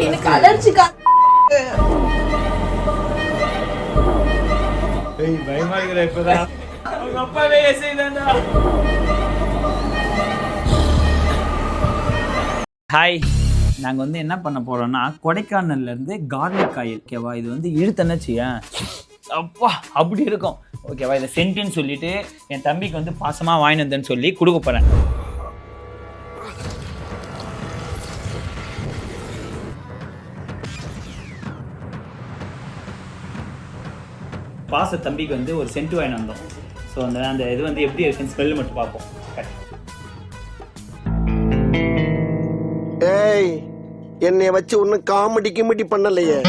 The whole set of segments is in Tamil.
எனக்கு அலர்ஜிக்கா பயமா இருக்கிற இப்பதான் அவங்க அப்பாவே செய்தாண்டா. ஹாய், நாங்கள் வந்து என்ன பண்ண போகிறோம்னா கொடைக்கானல்லேருந்து கார்லிக் ஆயில் ஓகேவா, இது வந்து இழுத்தனச்சியன் அப்பா அப்படி இருக்கும் ஓகேவா. இதை சென்ட்டுன்னு சொல்லிட்டு என் தம்பிக்கு வந்து பாசமாக வாங்கிட்டு வந்தேன்னு சொல்லி கொடுக்க போகிறேன். பாச தம்பிக்கு வந்து ஒரு சென்ட் வாங்கி வந்தோம். ஸோ அந்த இது வந்து எப்படி இருக்குன்னு ஸ்மெல் மட்டும் பார்ப்போம். ஏய், என்னைய வச்சு ஒன்னும் காமெடி கிமெடி பண்ணலையே.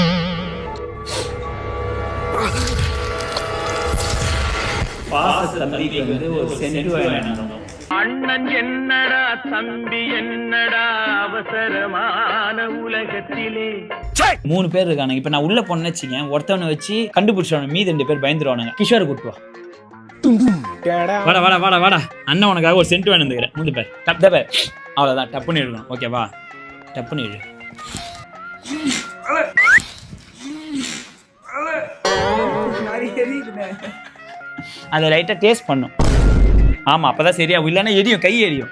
பாச தம்பிக்கு வந்து ஒரு சென்ட் வாங்கி வந்தோம். அண்ணன் என்னடா தம்பி என்னடா அவசரமான உலகத்திலே 3 பேர் இருக்கானுங்க. இப்போ நான் உள்ள போனேன்னு வச்சுங்க, ஒருத்தவனை வச்சு கண்டுபிடிச்சவன மீது 2 பேர் பயந்துருவானுங்க. கிஷோரை கூட்டுவா. வாடா வாடா வாடா வாடா, அண்ணன் உனக்காக ஒரு சென்ட் வேணும் வந்துக்கிறேன். 3 பேர் டப் பேர் அவ்வளோதான். டப்புன்னு இருக்கணும் ஓகேவா. டப்புன்னு இரு. அதை லைட்டாக டேஸ்ட் பண்ணும். ஆமாம், அப்போதான் சரியா, இல்லைன்னா எரியும், கை எரியும்.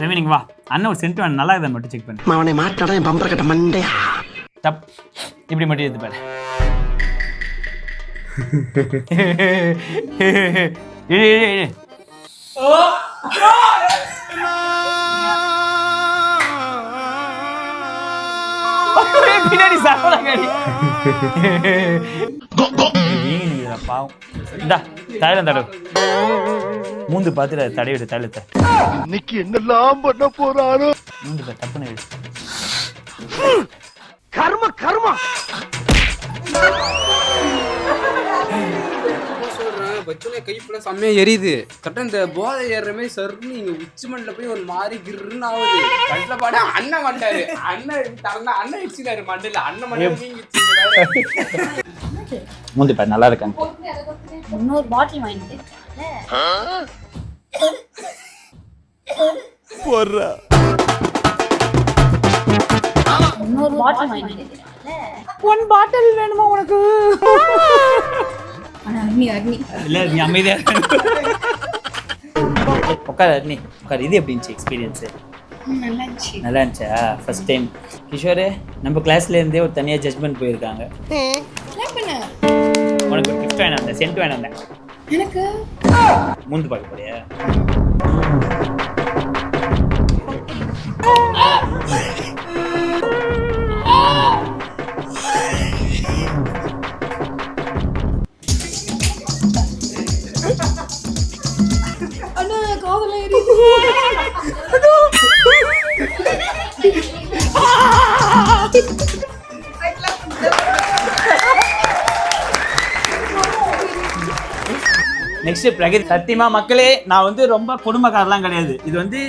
ரவினிங் வா, அண்ணன் ஒரு சென்ட் வேணும், நல்லா இதை மட்டும் செக் பண்ணு. அவனை மாட்டாடா என் பம்பர கட்ட மண்டையா. டப் இப்படி மட்டும் எடுத்து பாரு. பின்னாடி சாப்பிடாடி பாவம். இந்தா தலையில தடவு, மூந்து பார்த்துட்டு தடவிடு தலையத்தை. இன்னைக்கு என்னெல்லாம் பண்ண போறாரோ. மூந்து பாரு, தப்புன்னு விடு. கர்ம கர்மா. கை ஃபுல்லா செம்மையா எரியுது. கரெக்டா இந்த போதை ஏறுற மாதிரி சருன்னு இங்க உச்சி மண்ணில் போய் ஒரு மாதிரி கிருன்னு ஆகுது. கட்டில பாட அண்ணன் மாட்டாரு, அண்ணன் தரந்தா அண்ணன் இடிச்சுனாரு மண்ணில். அண்ணன் மண்ணில் மூந்து பாரு, நல்லா இருக்காங்க. இன்னொரு பாட்டில் வாங்கிட்டு போறா. இன்னொரு பாட்டில் வாங்கிட்டு 1 பாட்டில் வேணுமா உனக்கு? அக்னி அக்னி இல்ல, நீ அமைதியா உட்கார். அக்னி உட்கார். இது எப்படி இருந்துச்சு எக்ஸ்பீரியன்ஸு? நல்லா இருந்துச்சு. நல்லா இருந்துச்சா? First time. கிஷோரு, நம்ம கிளாஸ்ல இருந்தே ஒரு தனியாக ஜட்ஜ்மெண்ட் போயிருக்காங்க. உனக்கு ஒரு கிஃப்ட் வேணும், அந்த சென்ட் வேணும். அந்த எனக்கு மூந்து பார்க்க போறியா? அண்ணா காதல எரியுது. நெக்ஸ்ட் பிரகதி. சத்தியமா மக்களே, நான் வந்து ரொம்ப கொடுமைக்காரெல்லாம் கிடையாது. இது வந்து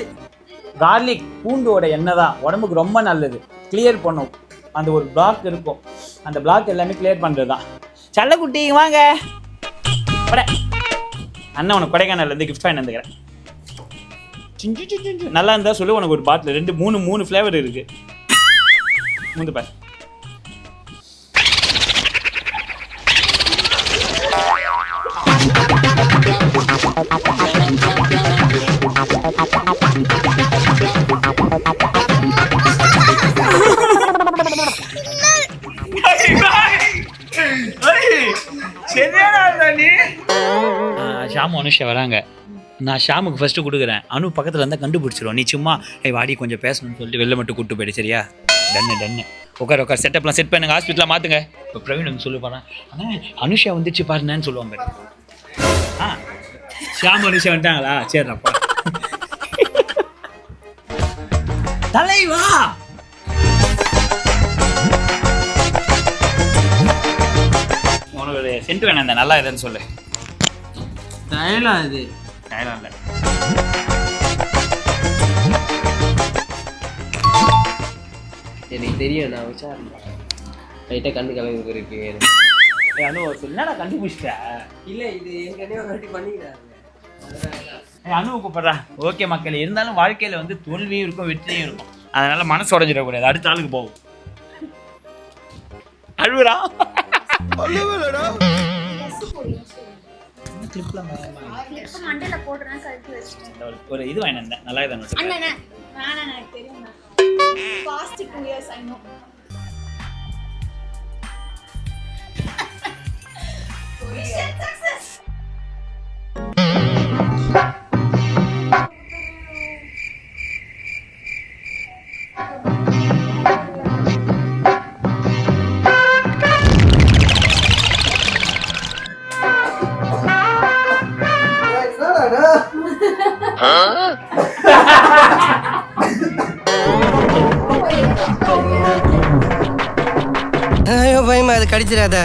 கார்லிக் பூண்டோட எண்ணெய் தான், உடம்புக்கு ரொம்ப நல்லது. கிளியர் பண்ணும். அந்த ஒரு பிளாக் இருக்கும், அந்த பிளாக் எல்லாமே கிளியர் பண்ணுறது தான். சல்லக்குட்டி வாங்க. அண்ணன் உனக்கு கொடைக்கானல்லேருந்து கிஃப்ட் வாங்கி வந்துக்கிறேன். நல்லா இருந்தால் சொல்லு, உனக்கு ஒரு பாட்டில் 2 3 ஃப்ளேவர் இருக்கு. மூந்து பாரு. ஷாமு அனுஷா வராங்க. நான் ஷாமுக்கு ஃபர்ஸ்ட்டு கொடுக்குறேன். அனு பக்கத்தில் இருந்தால் கண்டுபிடிச்சிருவோம். நீ சும்மா வாடி கொஞ்சம் பேசணும்னு சொல்லிட்டு வெளில மட்டும் கூப்பிட்டு போயிடு. சரியா? டன்னு உட்கார் செட்டப்லாம் செட் பண்ணுங்க. ஹாஸ்பிட்டலாக மாற்றுங்க. இப்போ பிரவீன் வந்து சொல்லி போகிறேன். ஆனால் அனுஷா வந்துச்சு பாருன்னு சொல்லுவாங்க. ஷாமு அனுஷா வந்துட்டாங்களா? சரிப்பா. தலைவா உனக்கு சென்ட் வேணாம், இந்த நல்லா இதுன்னு சொல்லு. தைலம் இது தைலம் இல்லை. எனக்கு தெரியும், நான் விசாரிச்சேன். லைட்டாக கண்டு கலந்து போயிருப்பீங்க. அனு என்னடா கண்டுபிடிச்சிட்ட? இல்லை இது என்கிட்டே ஒரு வாட்டி பண்ணிக்கிறாரு. அனுவை கூப்பிட்றா. ஓகே மக்கள், இருந்தாலும் வாழ்க்கையில் வந்து தோல்வியும் இருக்கும் வெற்றியும் இருக்கும். அதனால மனசு உடஞ்சிடக்கூடாது. அடுத்த ஆளுக்கு போகும். அழுவுறா மண்டல போடுறேன் கழட்டி வச்சிட்டேன். ஒரு இது வாங்கி வந்தேன். நல்லா இதான் அண்ணா வேணா எனக்கு தெரியும். Past 2 years I know. Success. ஐயோ பயமா, அது கடிச்சிடாத.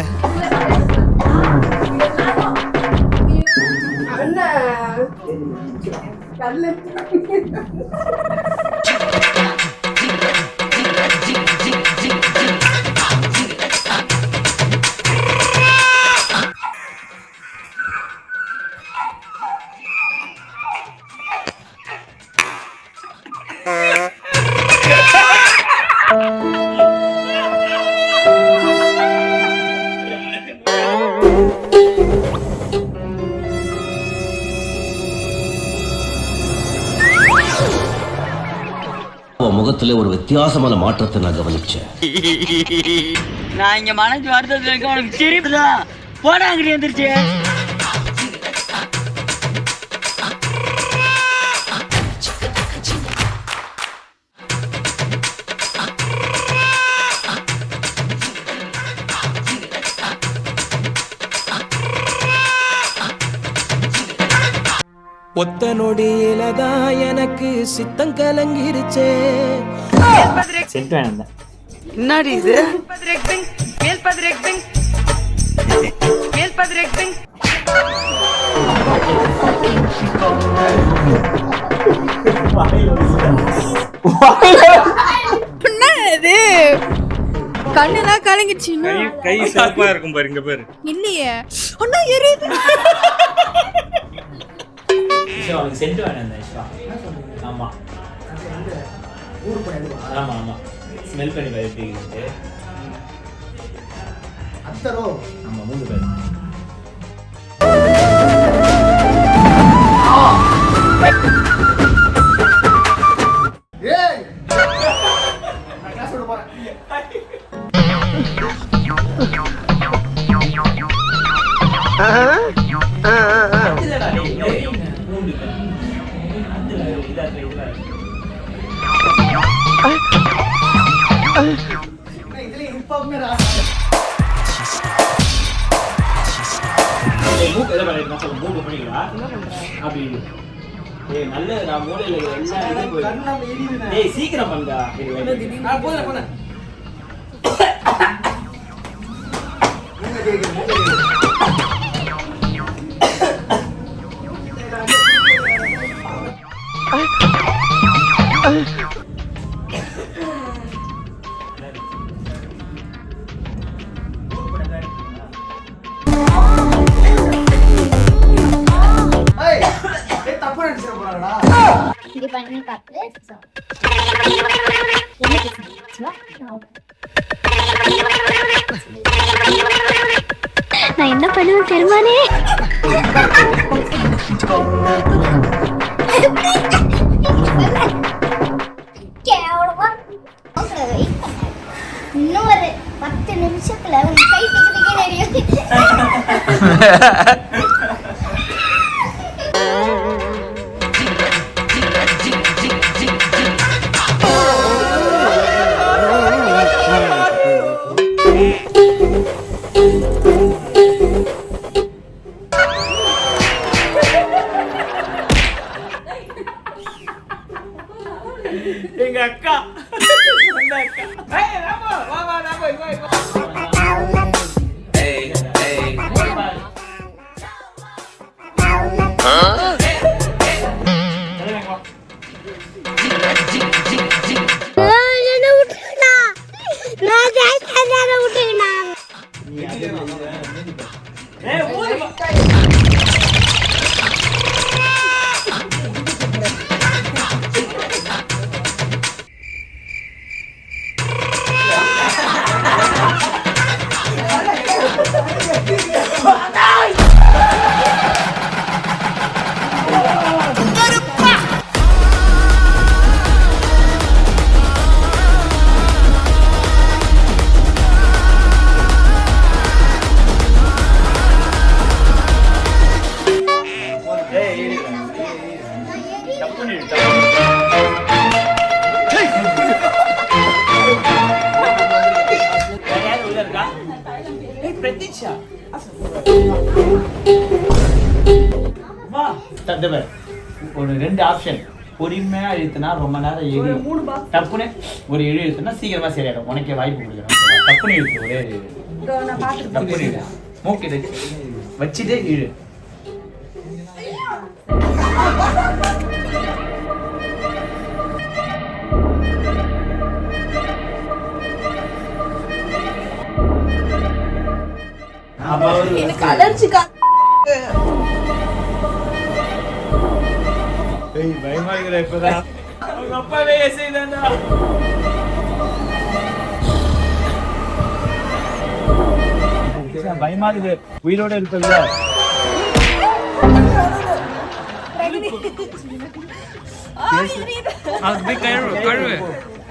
முகத்துல ஒரு வித்தியாசமான மாற்றத்தை நான் கவனிச்சேன். நான் இங்க மனசு வருத்தத்துல இருக்க உனக்கு சிரிப்புதான் போடா அங்கிட்டு வந்துருச்சு. ஒத்த நொடியிலதான் எனக்கு சித்தம் கலங்கிருச்சே. செட் வேணும். என்னடி இது? கண்ணெல்லாம் கலங்கிச்சு. கை சிறப்பா இருக்கும் பாருங்க பேரு. இல்லையே அண்ணா எரியுது. அவனுக்கு சென்ட் வேணும். ஆமா ஆமா ஆமா ஸ்மெல் பண்ணி பயப்பிக்கிட்டு ஆமா 3 பேர். சீக்கிரம் பண்ணா இங்க பண்ணி பாத்து நான் என்ன பண்ணுவேன் பெருமானே. இன்னும் ஒரு 10 நிமிஷத்துல உங்க கை திக்கு எங்க அக்கா ஈஷா வா தட்டுவே ஒரு 2 ஆப்ஷன் பொறுமையா இழுத்துனா ரொம்ப நேரம் ஒரு இழு 3 பாக்ஸ் டப்புன்னு ஒரு இழு இழுத்துனா சீக்கிரமா சரியாயிடும் உனக்கே வாய்ப்பு கொடுக்குறேன் டப்புன்னு இழுத்து ஒரே இழு நான் பாத்துட்டு டப்புன்னு இழு மூக்கிட்ட வச்சுட்டே இழு எனக்கு அலர்ஜி பயமா இருக்கிற இப்பதான் அவங்க அப்பாவே செய்தாண்டா பயமா இருக்குது உயிரோட இருப்பதுல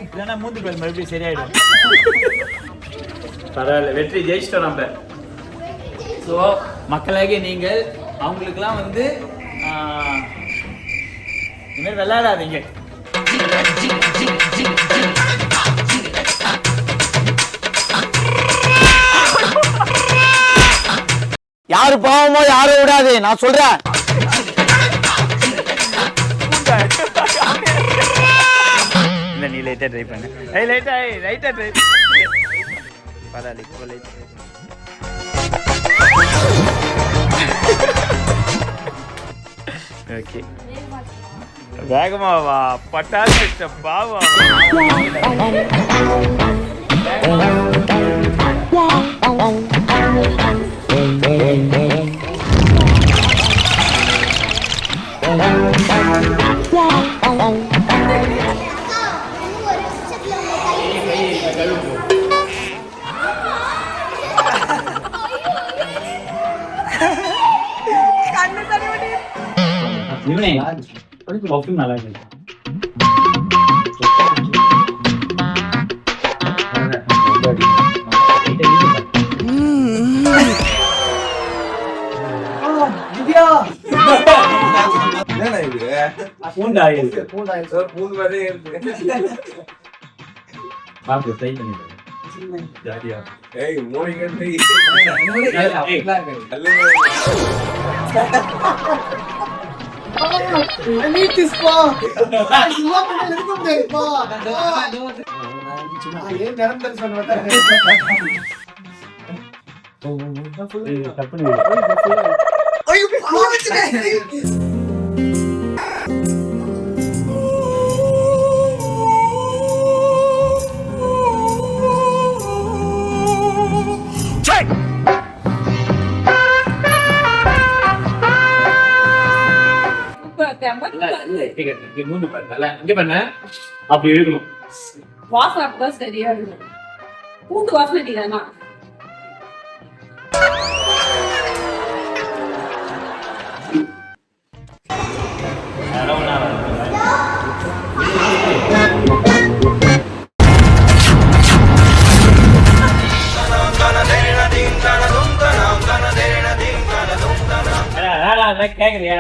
இல்லைன்னா மூந்து பேர் மறுபடியும் சரியாயிடும் பரவாயில்ல வெற்றி ஜெயிச்சிட்டோம் நம்ம ஸோ மக்களாகிய நீங்கள் அவங்களுக்கெல்லாம் வந்து இனிமேல் விளையாடாதீங்க யாரு பாவமோ யாரும் விடாது நான் சொல்றேன். இல்லை நீ லைட்டாக ட்ரை பண்ணு லைட்டாக ட்ரை பரவாயில்ல இப்போ லைட்டாக ஓகே வேகமா வா பட்டாசு பாவா பர்ஃப்யூம் நல்லா இருக்கு I need this ball. அப்படி இருக்கணும் வாசனை அப்பதான் சரியா இருக்கும் பூண்டு வாசனை இல்லைன்னா கேக்குறியா